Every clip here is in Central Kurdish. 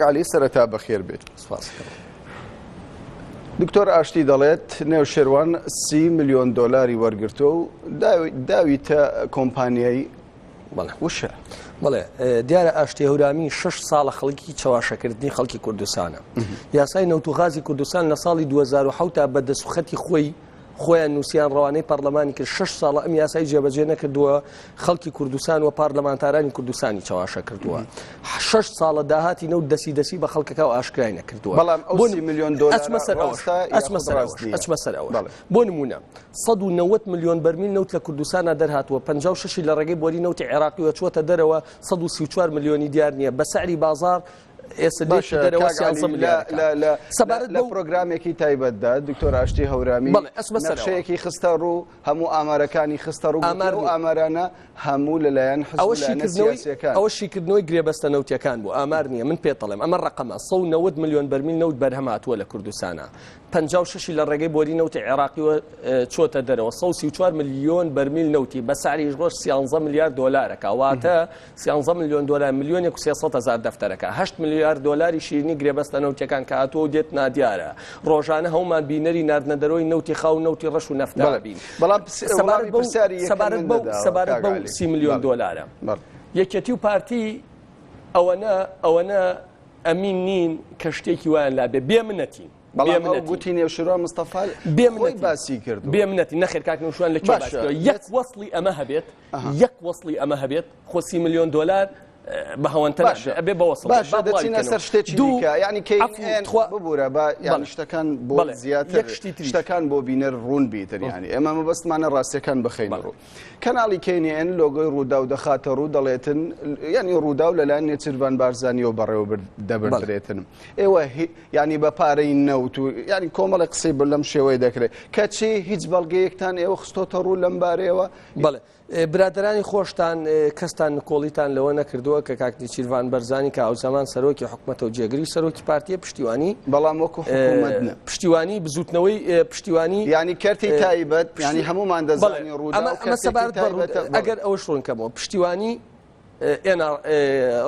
علي سەرەتا بەخێر بێت. دکتۆر ئاشتی دەڵێت نێوشێروان 30 ملیۆن دۆلاری وەرگرتۆ و داویتە کۆمپانیایی وشە. بڵێ دیارە ئاشتی هەورامی 6 ساڵە خەڵکی چاواشەکردنی خەڵکی کوردستانە. یاسای نەوتوغازی کوردستان لە ساڵی 2007 تا بە دەسوخەتی خۆیان نووسیان ڕەوانەی پەرلەمانی کرد 6 ساڵە ئەم یاسای جێبەجێ نەکردووە خەڵکی کوردستان و پارلەمانتارانی کوردستانی چاواشە کردووە 6 ساڵە داهاتی نەوت دەسی بە خەڵکەکە و ئاشکرای نەکردووە. بەڵام ئەو 30 ملیۆن دۆلار ئەچمە سەرەوە. بۆ نمونە 190 ملیۆن بەرمیل نەوت لە کوردستانە دەرهاتوە 56 لە ڕێگەی بۆری نەوتی عێراقیوە چوەتە دەرەوە 134 ملیۆنی دیار نییە بە سعری بازار لە پرۆگرامێکی تایبەتدا دکتۆر ئاشتی هەورامی نەخشەیەکی خستە ڕوو هەموو ئامارەکانی خستە ڕوو ئامارانە هەموو لەلایەن حزب ئەوە شیکردنەوەی گرێبەستە نەوتیەکان بوو ئامار نییە من پێ دەڵێم ئەمە ڕقەمە 190 ملیۆن بەرمیل نەوت بەرهەماتووە لە کوردستانە 56 لە ڕێگەی بۆری نەوتی عێراقیوە چۆتە دەرەوە 134 ملیۆن بەرمیل نەوتی بە سعری ڕۆژ 13 میلیارد دۆلارەکە واتە 13 ملیۆن دۆلار ملیۆنێک و 300 هزار دەفتەرەکە 8 میلیارد دۆلاری شیرینی گرێبەستە نەوتیەکان کە هاتووە دێت نادیارە ڕۆژانە هەومان بینەری ناردنەدەرەوەی نەوتی خاو نەوتی ڕەش و نەفتە بین بەڵام سەبارەت بەو 30 ملیۆن دۆلارە یەکێتی و پارتی ئەوەنە ئەمین نین کە شتێکی وایان لا بێ بێمنەتین گوتی نێوشێروان مستەفا خۆی باسی کرد بێمنەتی نەخێر کاک نەوشێروان لەکوێ باسی کردووە یەک وەسڵی ئەمە هەبێت خۆ 30 ملیۆن دۆلار بە هەوەنتە ئەبێ بەوەسڵ باشە دەچینە سەر شتێکی دیکە یعنی ببوورە بە یان شتەکان بۆ زیاتر شتەکان بۆ بینەر ڕوون بیتر یانی ئێمە مەبەستمانە ڕاستیەکان بخەین ڕوو کەناڵی KNN لۆگۆی ڕوودا و دەخاتە ڕوو دەڵێتن ینی ڕوودا و لەلایەن نێچیروان بارزانیەوە بەڕێوە دەبردرێتن ئێوە ینی بە پارەی نەوت و ینی کۆمەڵی قسەی بر لەم شێوەیە دەکرێت کەچی هیچ بەڵگەیەکتان ئێوە خستۆتە ڕوو لەم بارەیەوە بەڵێ برادرانی خۆشتان کەستان نکۆڵیتان لەوە نەکردووە کە کاک نێچیروان بەرزانی کە ئەو زەمان سەرۆکی حکومەتە و جێگری سەرۆکی پارتیە پشتیوانی بەڵام وەکو حکومەت پشتیوانی بزوتنەوەی پشتیوانی ینی کەرتی تایبەت ینی هەمومان دەزانی ڕوودا ئەگەر ئەوە شڕونکەمەوە پشتیوانی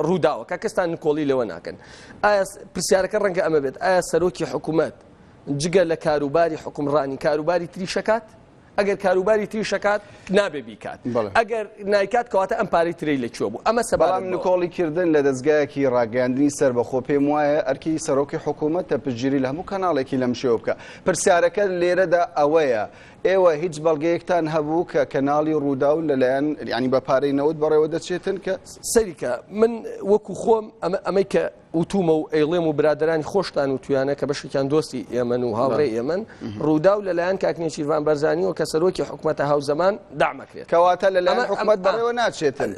ڕووداوە کە کەستان نکۆڵی لەوە ناکەن ئایا پرسیارەکە ڕەنگە ئەمە بێت ئایا سەرۆکی حکومەت جگە لە کاروباری حکومڕانی کاروباری تریشەکات ئەگەر کاروباری تریشەکات نابێ بیکات ئەگەر نایکات کەواتە ئەم پارەی ترەی لەکوێ بوو ئەمە سەبارەت نکۆڵی کردن لە دەستگایەکی ڕاگەاندنی سەربەخۆ پێم وایە ئەرکی سەرۆکی حکوومەتە پشتگیری لە هەموو کەناڵێکی لەم شێوە بکە پرسیارەکە لێرەدا ئەوەیە ئێوە هیچ بەڵگەیەکتان هەبوو کە کەناڵی ڕوودا و لەلایەن ینی بە پارەی نەوت بەڕێوە دەچێتن کە سەریکە من وەکو خۆم ئەمەی کە وتومە و ئەیڵێم و برادرانی خۆشتان و تویانە کە بەشێکیان دۆستی ئێمن و هاوڕێ ئێمن ڕوودا و لەلایەن کاک نێچیروان بەرزانیەوە کە سەرۆکی حکومەتە هاوزەمان دامەکرێت کەواتە لەلایەن حکومەت بەڕێوە ناچێتن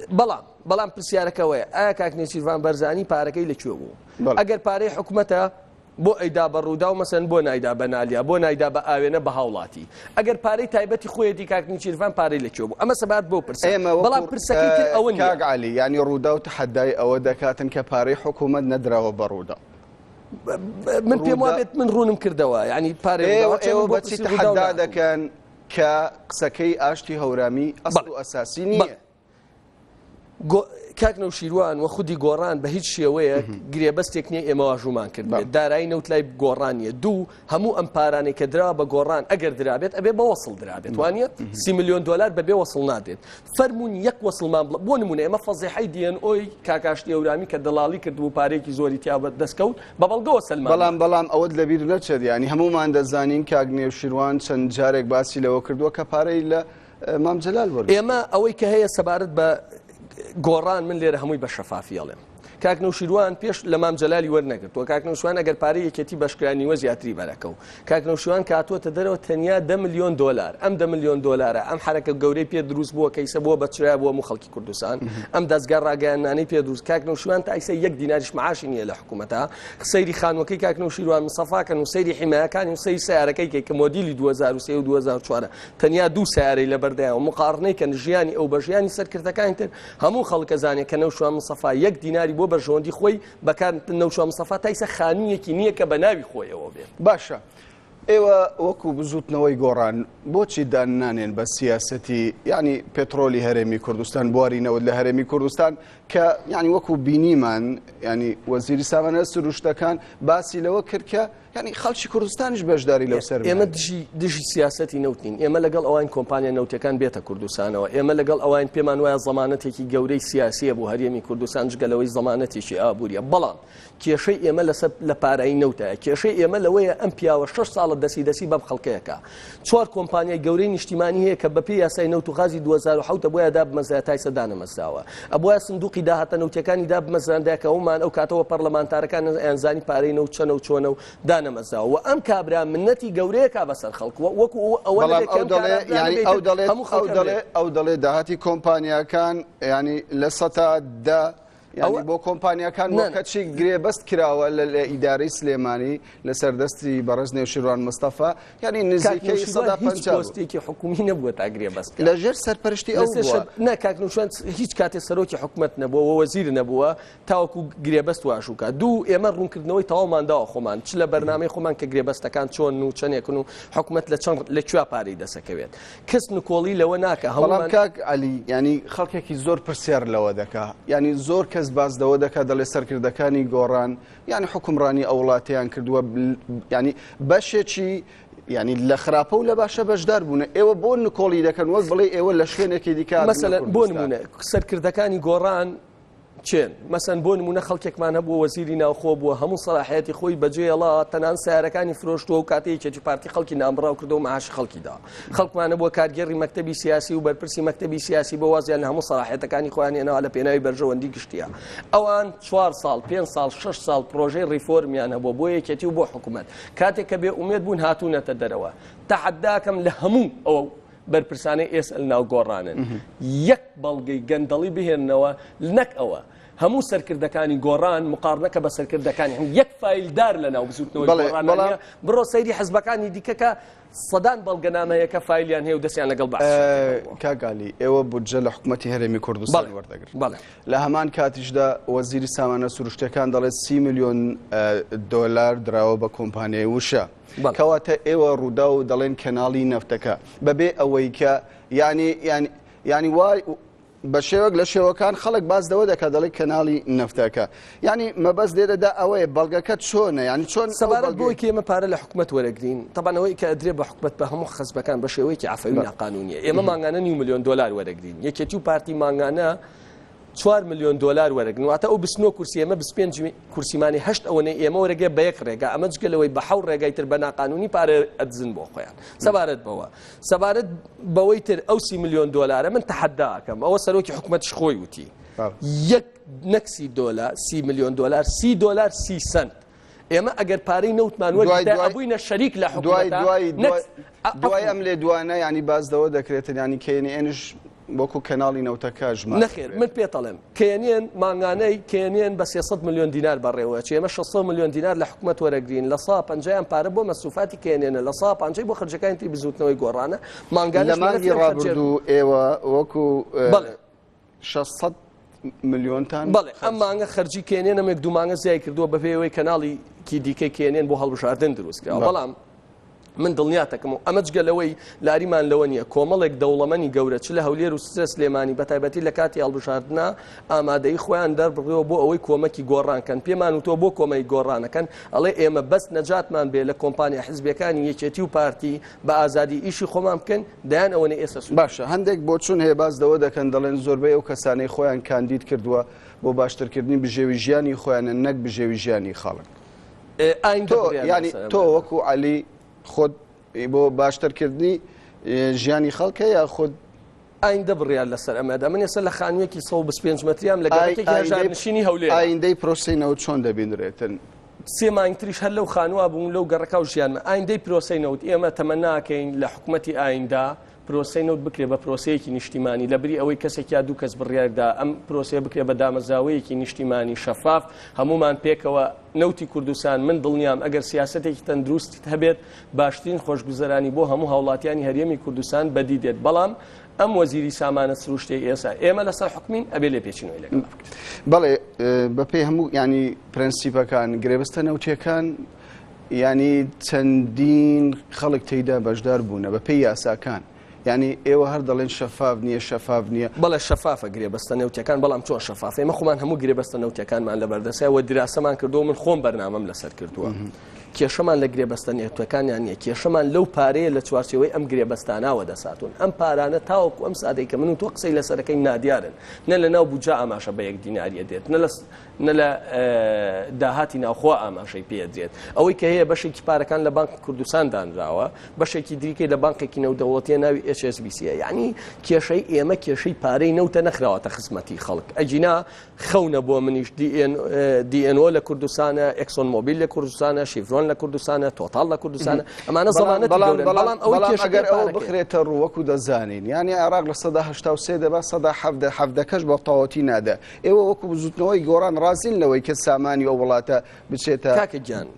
بەڵام پرسیارەکەوەیە ئایا کاک نێچیروان بەرزانی پارەکەی لەکوێ بوو ئەگەر پارەی حکومەتە بۆ ئەیدا بە ڕوودا و مەسەن بۆ نایدا بە نالیا بۆ نایدا بە ئاوێنە بە هاوڵاتی ئەگەر پارەی تایبەتی خۆیەتی کاک نێچیروان پارەی لەکوێ بوو ئەمە سەبات بۆ پرسە بەڵام پرسەکەی تر ئەوە نیە کاک عەلی ینی ڕوودا و تەحەدای ئەوە دەکاتن کە پارەی حکومەت نەدراوە بە ڕوودا من پێم وابێت من ڕوونم کردەوە ینی پارەی ئێوە بەچی تەحەدا دەکەن کە قسەکەی ئاشتی هەورامی ئەسڵ و ئەساسی نییە کاک نەوشیروان وە خودی گۆڕان بە هیچ شێوەیە گرێبەستێک نییە ئێمە واژومان کرد دارایی نەوت لای گۆڕانیە دوو هەموو ئەم پارانەی کە درا بە گۆڕان ئەگەر درابێت ئەبێ بە وەسڵ درابێت وانە 30 ملیۆن دۆلار بەبێ وەسڵ نادێت فەرمونون یەک وەسڵمان بۆ نمونە ئێمە فەزیحەی DNOی کاکاشتی هەورامی کە دەڵاڵی کردبوو پارێکی زۆری تیابەت دەستکەوت بە بەڵگەوە سەلمان بەڵام ئەوەت لەبیر نەچێت ینی هەمومان دەزانین کاک نێوشیروان چەند جارێک باسی لەوە کردووە کە پارەی لە مام جەلال وەرگرت ئێمە ئەوەی کە هەیە سەبارەت بە گۆڕان من لێرە هەمووی بە شەفافی ئەڵێم کاک نەوشیروان پێش لە مام جەلالی وەرنەگرتووە کاک نەوشیروان ئەگەر پارەی یەکێتی بەشکرانیوە زیاتری بەرەکەو کاک نەوشیروان کاتووەتە دەرەوە تەنیا 10 ملیۆن دۆلار ئەم 10 ملیۆن دۆلارە ئەم حرەکە گەورەی پێ دروست بووە کەیسە بووە بەچرای بووە خەڵکی کوردستان ئەم دەستگا ڕاگەیاندنانەی پێ دروست کاک نەوشیروان تا ئیسە 1 دیناریش معاشی نییە لە حکوومەتە سەیری خانووەکەی کاک نەوشیروان مستەفاکەن و سەیری حیمایەکانی و سەیری سیارەکەی کە مۆدیلی 2003 و 2004 تەنیا دوو سیارەی لە بەردەیان و مقارنەی کە ژیانی ئەو بە ژیانی سەرکردەکانی تر هەموو خەڵکە زانێت کە نەوشیروان مستەفا 1 دیناری بۆ بەرژەوەندی خۆی بەکار نەوشیروان مستەفا تا ئیسە خانوویەکی نییە کە بە ناوی خۆیەوە بێت باشە ئێوە وەکو بزوتنەوەی گۆڕان بۆچی دانانێن بە سیاسەتی ینی پێترۆلی هەرێمی کوردستان بوارینەوە لە هەرێمی کوردستان کە ینی وەکو بینیمان ینی وەزیری سامانە سروشتەکان باسی لەوە کرد کە ینی خەڵکی کوردستانیش بەشداری لەو سەر ئێمە دژی سیاسەتی نەوتین ئێمە لەگەڵ ئەوان کۆمپانیا نەوتەکان بێتە کوردستانەوە ئێمە لەگەڵ ئەوان پێمان وایە زەمانەتێکی گەورەی سیاسیە بۆ هەرێمی کوردستان جگەلەوەی زەمانەتێکی ئابوووریە بەڵام کێشەی ئێمە لە پارایی نەوتە کێشەی ئێمە لەوەیە ئەم پیاوە 6 ساڵە دەسی بەم خەڵکەیەکە 4 کۆمپانیای گەورەی نیشتیمانی هەیە کە بەپێی یاسای نەوت و غازی 2007 بۆیە دابمەزرا تایسە دانەمەزراوە ئەبووە سندوقی داهاتە نەوتەکانی دابمەزراندایە کە ئەومان ئەو کاتەوە پەرلەمانتارەکان ئەنزانی پارەی نەوت چەنە و چۆنە و دانەمەزراوە و ئەم کابرا منەتی گەورەیەکە بەسەر خەڵک وەکو ئەو دەڵێ داهاتی کۆمپانیاکان ینی لە سەتا ینی بۆ کۆمپانیاکان وەکەچی گرێبەست کراوە لە ئیدارەی سلێمانی لەسەر دەستی بەڕێز نێوشیروان مستەفا ینی نزیکەی 150 حکومی نەبووە تا گرێبەست لەژێر سەرپەرشتی ئەو نەکاکنوشوان هیچ کاتێ سەرۆکی حکومەت نەبووە وەزیر نەبووە تاوەکو گرێبەست واشوکە دوو ئێمە ڕوونکردنەوەی تەواومانداوە خۆمان چ لە بەرنامەی خۆمان کە گرێبەستەکان چۆن و چەندێکن و حکومەت لە کوێ پارەی دەسەکەوێت کەس نکۆڵی لەوە ناکە هەڵام کاک عەلی ینی خەڵکێکی زۆر پرسیار لەوە دەکا ینی زۆر کەس باز دەوە دەکات دەڵێ سەرکردەکانی گۆڕان ینی حکومڕانی ئەو وڵاتیان کردووە ینی بەشێکی ینی لە خراپە و لە باشە بەشدار بوون ئێوە بۆ نکۆڵی دەکەن وەک بڵێ ئێوە لە شوێنێکی دیکە مەسەلەن بۆ نمونە سەرکردەکانی گۆڕان چێن مەسەن بۆ نمونە خەڵکێکمان هەبووە وەزیری ناوخۆ بووە هەموو سەلاحەتی خۆی بەجێڵا تەنان سیارەکانی فرۆشتووە و کاتەیەکی پارتی خەڵکی نامبراو کردەوە مەعاشی خەڵکیدا خەڵکمانە بووە کارگێڕی مەکتەبی سیاسی و بەرپرسی مەکتەبی سیاسی بە وازیان هەموو سەلاحەتەکانی خۆیان هێناوە لە پێناوی بەرژەوەندی گشتیە ئەوان 4 ساڵ 5 ساڵ 6 ساڵ پرۆژەی ڕیفۆرمیان هەبووە بۆ یەکێتی و بۆ حکوومەت کاتێک کە بێ ئومێد بوون هاتوونەتە دەرەوە تەحەداکەم لە هەموو ئەوە بەرپرسانەی ئێسل ناو گۆڕانن یەک بەڵگەی گەندەڵی بهێننەوە نەک ئەوە هەموو سەرکردەکانی گۆڕان مقارنەکە بە سەرکردەکانی یەک فایلدار لە ناو بزوتنەوەی گۆڕانە بڕۆ سەیری حەزبەکانی دیکەکە سەدان بەڵگەنامەیەکە فایلیان هەیە و دەستیان لەگەڵ باش کاگالی ئێوە بودجە لە حکوومەتی هەرێمی کوردستان وەردەگرن لە هەمان کاتیشدا وەزیری سامانە سروشتەکان دەڵێت 30 میلیۆن دۆلار دراوە بە کۆمپانیای وشە کەواتە ئێوە ڕوودا و دەڵێن کەناڵی نەفتەکە بەبێ ئەوەی کە ینی وای بە شێوەک لە شێوەکان خەڵک باز دەوە دەکات دەڵێ کەناڵی نەفتەکە ینی مەبەست لێدەدا ئەوەیە بەڵگەکە چۆنە ینی چۆن سەبارەت بۆی کە ئێمە پارە لە حکومەت وەرەگرین تەبانەوەی کە ئەدرێ بە حکومەت بە هەموو خەزبەکان بە شێوەیەکی عەفەوی ناقانونیە ئێمە مانگانە 9 میلیۆن دۆلار وەرەگرین یەکێتی و پارتی مانگانە 4 میلیۆن دۆلار وەرەگرن واتە ئەو 29 کورسی ئێمە 25 کورسیمانی 8 ئەوەنەی ئێمە وەرەگێ بە یەک ڕێگا ئەمە جگەلەوەی بە 7 ڕێگای تر بە ناقانونی پارە ئەدزن بۆ خۆیان سەبارەت بەوەی تر ئەو 30 میلیۆن دۆلارە من تەحەداکەم ئەوە سەرۆکی حکومەتیش خۆی وتی یەک نەکسی دۆلار 30 میلیۆن دۆلار 30 دۆلار 30 سنت ئێمە ئەگەر پارەی نەوتمان وەرگرتا ئەبووینە شەریک لە حکومەتە دوای ئەم لێ دوانە ینی بازدەوە دەکرێتن ینی KNNش بۆکو کەناڵی نەوتەکەژ نەخێر من پێ دەڵێم KNN مانگانەی KNN بە 300 میلیۆن دینار بەڕێوە چی ئێمە 600 میلیۆن دینار لە حکومەت وەرەگرین لە 150 پارە بۆ مەسوفاتی KNN لە 150 بۆ خرجەکانی تری بزوتنەوەی گۆڕانە مانگانە لە مانگی ڕابردوو ئێوە وەکو 600 میلیۆنتان بەڵێ ئەم مانگە خەرجی KNN ئەمێک دوو مانگە زیای کردووە بەپێی کەناڵی کی دیکەی KNN بۆ هەڵبژاردن دروست کراوە بەڵام من دڵنیاتەکەم و ئەمە جگەلەوەی لاریمان لەوە نییە کۆمەڵێک دەوڵەمەنی گەورە چ لە هەولێر و سرە سلێمانی بەتایبەتی لە کاتی هەڵبژاردنە ئامادەی خۆیان دەربڕێەوە بۆ ئەوەی کۆمەکی گۆڕانکەن پێمان وتۆ بۆ کۆمەی گۆڕانەکەن ئەڵێ ئێمە بەس نەجاتمان بێ لە کۆمپانیا حیزبەکانی یەکێتی و پارتی بە ئازادی ئیشی خۆمان بکەن دایان ئەوەنە ئێستا باشە هەندێک بۆ چون هەیە باز دەوە دەکەن دەڵێن زۆربەی ئەو کەسانەی خۆیان کاندید کردووە بۆ باشترکردنی بژێوی ژیانی خۆیانە نەک بژێوی ژیانی خەڵک ینی تۆ وەکو عەلی خۆت بۆ باشترکردنی ژیانی خەڵکە یا خۆت ئایندە بڕیان لەسەر ئەمەدا من ێستا لە خانوویەکی 125 مەتریام لەگەڵێکی هێژارنشینی هەولێر ئایندەی پرۆسەینەوە چۆن دەبینرێتن 3 مانگتریش هەر لەو خانووا بوون لەو گەڕەکە و ژیانمە ئایندەی پرۆسەینەوت ئێمە تەمە ناکەین لە حکوومەتی ئایندا پرۆسەینەوت بکرێ بە پرۆسەیەکی نیشتیمانی لەبری ئەوەی کەسێک یا دوو کەس بڕیاردا ئەم پرۆسەیە بکرێ بە دامەزراوەیەکی نیشتیمانی شەفاف هەمومان پێکەوە نەوتی کوردستان من دڵنیام ئەگەر سیاسەتێکی تەندروستی هەبێت باشترین خۆشگوزەرانی بۆ هەموو هاوڵاتیانی هەرێمی کوردستان بەدی دێت بەڵام ئەم وەزیری سامانە سروشتەی ئێستا ئێمە لەسەر حکومین ئەبێ لێ پێچینەوەی لەگەڵ بڵێ بەپێی هەموو ینی پرەنسیپەکان گرێبەستە نەوتیەکان ینی چەندین خەڵک تێیدا بەشدار بوونە بە پێی یاساکان یعنی ئێوە هەر دەڵێن شەفاف نییە شەفاف نییە بەڵێ شەفافە گرێبەستە نەوتەکان بەڵام چۆن شەفاف ئێمە خۆمان هەموو گرێبەستە نەوتەکانمان لەبەردەستەوە دراسەمان کردو من خۆم بەرنامەم لەسەر کردووە کێشەمان لە گرێبەستە نێتوەکانیان نییە کێشەمان لەو پارەیە لە چوارچێوەی ئەم گرێبەستاناوە دەساتون ئەم پارانە تاوەکو ئەم سادەی کە من و تۆ قسەی لەسەرەکەی نادیارن نە لە ناو بوجا ئاماشە بە یەک دیناریە دێت نە لە داهاتی ناوخوا ئاماشەی پێدرێت ئەوەی کە هەیە بەشێکی پارەکان لە بانک کوردستان دانراوە بەشێکی دیکەی لە بانقێکی نەودەوڵەتیە ناوی HSBC یعنی کێشەی ئێمە کێشەی پارەی نەوتە نەخراوەتە خزمەتی خەڵک ئەجینا خەونە بۆ منیش DNO لە کوردستانە ئەکسۆن مۆبیل لە کوردستانە شیڤرۆن لە کوردستانە تۆتاڵ لە کوردستانە ئەمانە زەمانەتی گەورەن بەڵام ئەگەر ئەوە بخرێتە ڕووەکو دەزانین یعنی عێراق لە 1970 دەبا 1970 بە تەواوەتی نادە ئێوە وەکو بزوتنەوەی گۆڕان ڕازین لەوەی کە سامانی ئەو وڵاتە بچێتە کاکە گیان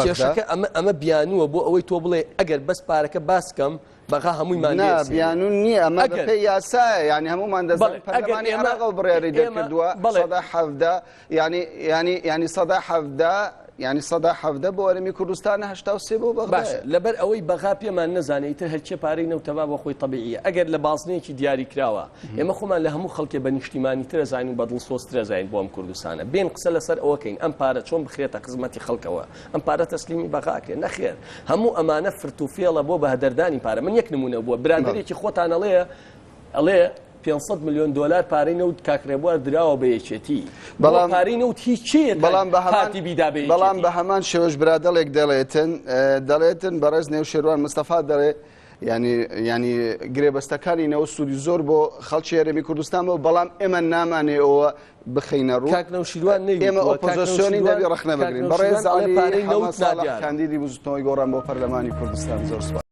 کێشەکە ئەمە بیانووە بۆ ئەوەی تۆ بڵێ ئەگەر بەس پارەکە باسکەم بەغا هەموویمان بیانون نییە ئەمە بەپێی یاسایە یعنی هەمومان دەزانین پەرلەمانی عێراق و بڕیاری دەرکردووە 1970 ینی 1970 یعنی 1970 بۆ وەرەمی کوردستانە 83 بۆ بەغدایە لەبەر ئەوەی بەغا پێمان نەزانێت تر هەرچێ پارەی نەوتەوا بە خۆی تەبیعیە ئەگەر لە بازنەیەکی دیاری کراوە ئێمە خۆمان لە هەموو خەڵکێ بە نیشتیمانی ترە زانین و بەدڵ سۆسترە زانین بۆ ئەم کوردستانە بێن قسە لەسەر ئەوەکەین ئەم پارە چۆن بخرێتە خزمەتی خەڵکەوە ئەم پارە تەسلیمی بەغاکە نەخێر هەموو ئەمانە فرتوفێڵە بۆ بەهدەردانی پارە من یەک نمونە بووە برادێکی خۆتان ئەڵێ 500 میلیۆن دلار پارەی نەوت کاکرێبوار دراوە بە یەکێتی بەڵام پارەی نەوت هیچ چێت بەڵام بە هەمان شێوەش برادەڵێک دەڵێتن بەڕێز نێوشێروان مستەفا دەڵێ ینی گرێبەستەکانی نەوە سوودی زۆر بۆ خەڵکی هەرێمی کوردستان بۆ بەڵام ئێمە نامانێ ئەوە بخەینە ڕوو ئێمە ئۆپۆزیسیۆنی دەبی ڕەخنە بگرین بەڕێز عەلی حەمەد ساڵح کاندیدی بزوتنەوەی گۆڕان بۆ پەرلەمانی کوردستان زۆر سوپاس